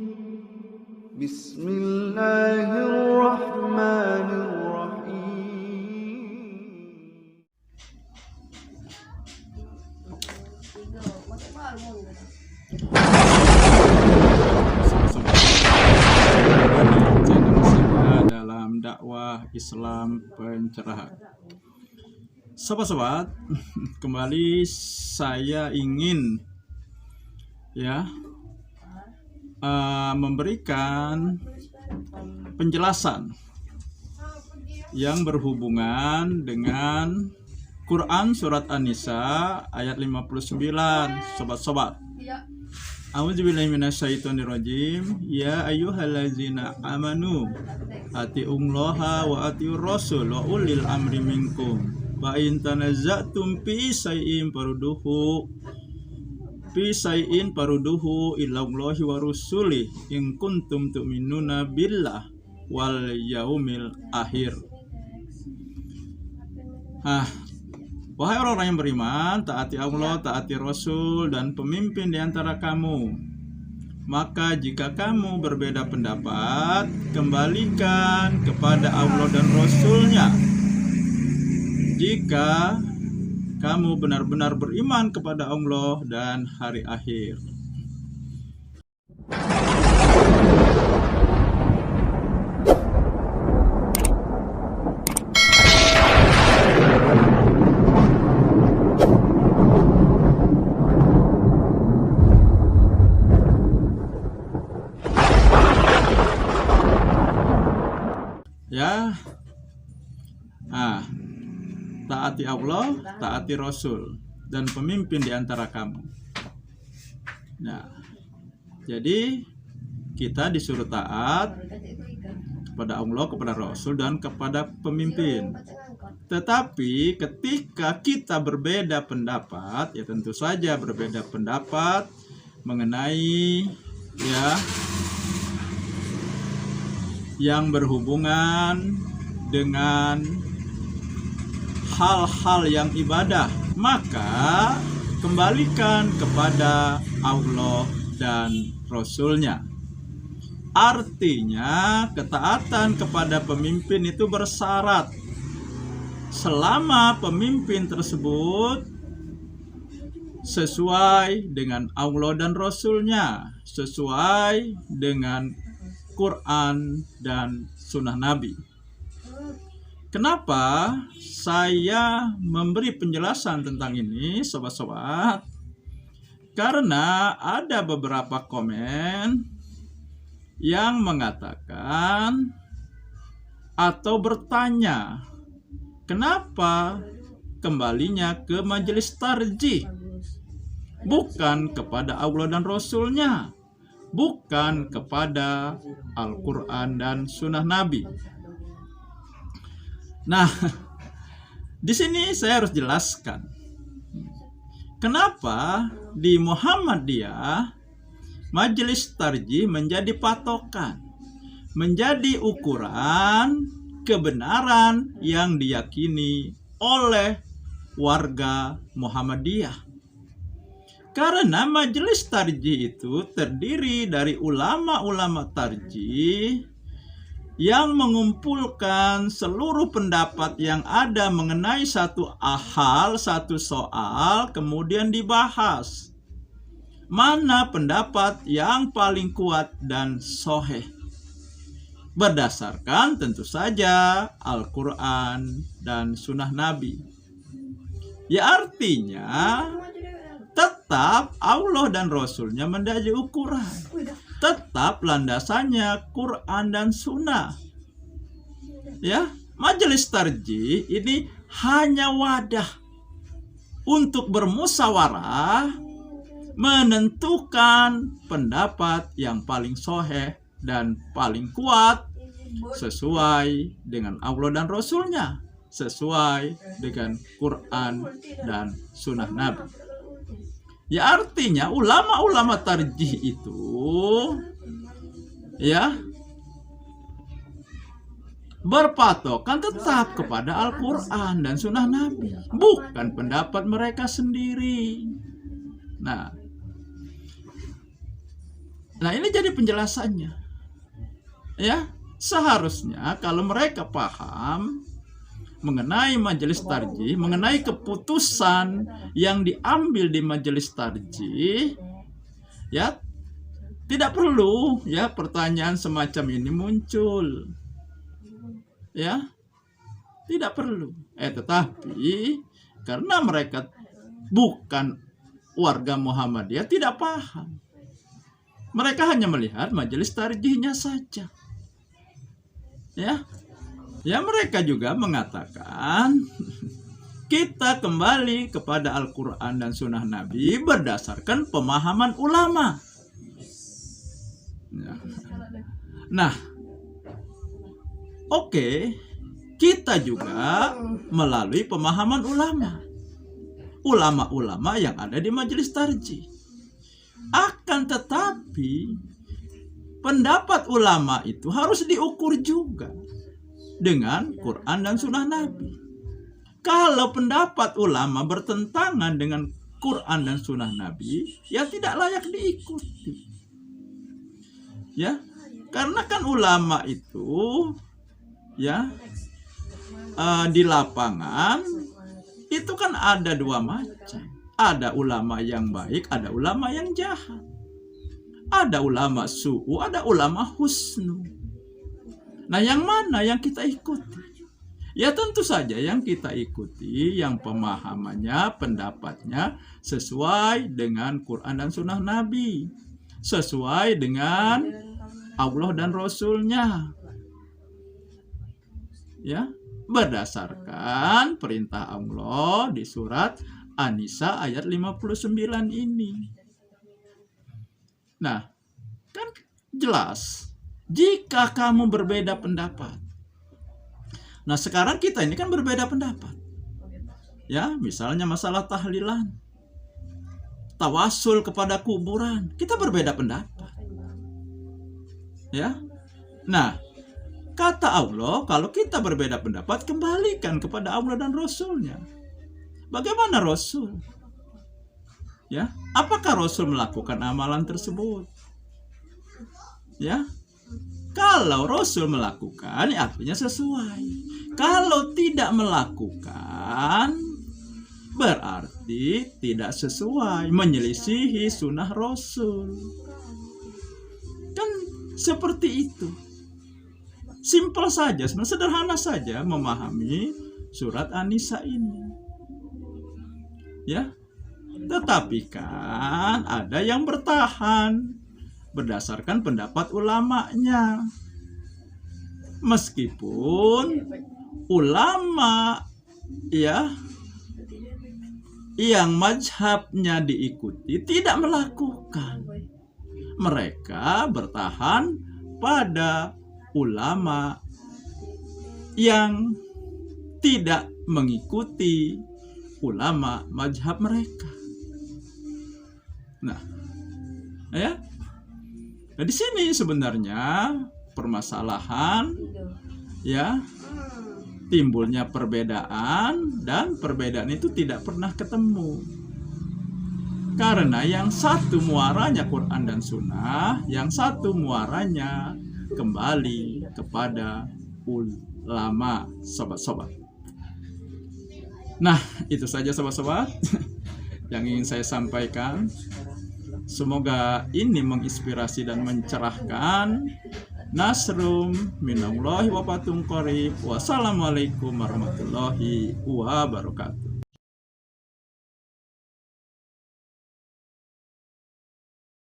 Bismillahirrahmanirrahim. Channel saya dalam dakwah Islam pencerahan. Sobat-sobat, kembali saya ingin memberikan penjelasan yang berhubungan dengan Quran surat An-Nisa ayat 59. Sobat-sobat, a'udzubillahi minasyaitonirrajim. Ya ayyuhallazina amanu atiullaha wa atiur rasul wa ulil amri minkum wa in tanazza'tum fi shay'in faruduhu ilallahi wa rusuli in kuntum tu'minuna billah wal yaumil akhir. Wahai orang-orang yang beriman, taati Allah, taati Rasul dan pemimpin di antara kamu. Maka jika kamu berbeda pendapat, kembalikan kepada Allah dan Rasulnya. Jika kamu benar-benar beriman kepada Allah dan hari akhir. Taati Allah, taati Rasul dan pemimpin di antara kamu. Nah, jadi kita disuruh taat kepada Allah, kepada Rasul dan kepada pemimpin. Tetapi ketika kita berbeda pendapat, ya tentu saja berbeda pendapat mengenai yang berhubungan dengan hal-hal yang ibadah, maka kembalikan kepada Allah dan Rasulnya. Artinya ketaatan kepada pemimpin itu bersyarat selama pemimpin tersebut sesuai dengan Allah dan Rasulnya, sesuai dengan Quran dan Sunnah Nabi. Kenapa saya memberi penjelasan tentang ini, sobat-sobat? Karena ada beberapa komen yang mengatakan atau bertanya, kenapa kembalinya ke majelis tarjih, bukan kepada Allah dan Rasulnya, bukan kepada Al-Quran dan Sunnah Nabi. Nah, di sini saya harus jelaskan kenapa di Muhammadiyah majelis tarjih menjadi patokan, menjadi ukuran kebenaran yang diyakini oleh warga Muhammadiyah. Karena majelis tarjih itu terdiri dari ulama-ulama tarjih yang mengumpulkan seluruh pendapat yang ada mengenai satu hal, satu soal, kemudian dibahas. Mana pendapat yang paling kuat dan sahih? Berdasarkan tentu saja Al-Quran dan Sunnah Nabi. Ya artinya tetap Allah dan Rasulnya menjadi ukuran. Tetap landasannya Quran dan Sunnah. Ya, majelis tarjih ini hanya wadah untuk bermusyawarah menentukan pendapat yang paling sahih dan paling kuat sesuai dengan Allah dan Rasulnya, sesuai dengan Quran dan Sunnah Nabi. Ya artinya ulama-ulama tarjih itu berpatokan tetap kepada Al-Quran dan Sunnah Nabi, bukan pendapat mereka sendiri. Nah, Nah, ini jadi penjelasannya. Ya, seharusnya kalau mereka paham mengenai majelis tarjih, mengenai keputusan yang diambil di majelis tarjih, ya tidak perlu ya pertanyaan semacam ini muncul. Ya, tidak perlu. Tetapi karena mereka bukan warga Muhammadiyah, tidak paham. Mereka hanya melihat majelis tarjihnya saja. Ya, mereka juga mengatakan kita kembali kepada Al-Quran dan Sunnah Nabi berdasarkan pemahaman ulama. Ya. Nah, oke, kita juga melalui pemahaman ulama-ulama yang ada di majelis tarjih. Akan tetapi pendapat ulama itu harus diukur juga dengan Quran dan Sunnah Nabi. Kalau pendapat ulama bertentangan dengan Quran dan Sunnah Nabi, ya tidak layak diikuti. Ya, karena kan ulama itu ya di lapangan itu kan ada dua macam. Ada ulama yang baik, ada ulama yang jahat. Ada ulama su'u, ada ulama husnu. Nah, yang mana yang kita ikuti? Ya tentu saja yang kita ikuti yang pemahamannya, pendapatnya sesuai dengan Quran dan Sunnah Nabi, sesuai dengan Allah dan Rasulnya. Ya, berdasarkan perintah Allah di surat An-Nisa ayat 59 ini. Nah, kan jelas jika kamu berbeda pendapat. Nah, sekarang kita ini kan berbeda pendapat. Ya, misalnya masalah tahlilan, tawasul kepada kuburan, kita berbeda pendapat. Ya. Nah, kata Allah, kalau kita berbeda pendapat, kembalikan kepada Allah dan Rasulnya. Bagaimana Rasul? Ya, apakah Rasul melakukan amalan tersebut? Ya, kalau Rasul melakukan, ya artinya sesuai. Kalau tidak melakukan, berarti tidak sesuai, menyelisihi sunnah Rasul. Kan seperti itu. Simpel saja, sebenarnya sederhana saja memahami surat An-Nisa ini. Ya. Tetapi kan ada yang bertahan berdasarkan pendapat ulamanya. Meskipun ulama ya yang mazhabnya diikuti tidak melakukan. Mereka bertahan pada ulama yang tidak mengikuti ulama mazhab mereka. Nah, ya. Nah, di sini sebenarnya permasalahan ya timbulnya perbedaan, dan perbedaan itu tidak pernah ketemu. Karena yang satu muaranya Quran dan Sunnah, yang satu muaranya kembali kepada ulama, sobat-sobat. Nah, itu saja sobat-sobat yang ingin saya sampaikan. Semoga ini menginspirasi dan mencerahkan. Nasrum minallahi wa fathun qarib. Wassalamualaikum warahmatullahi wabarakatuh.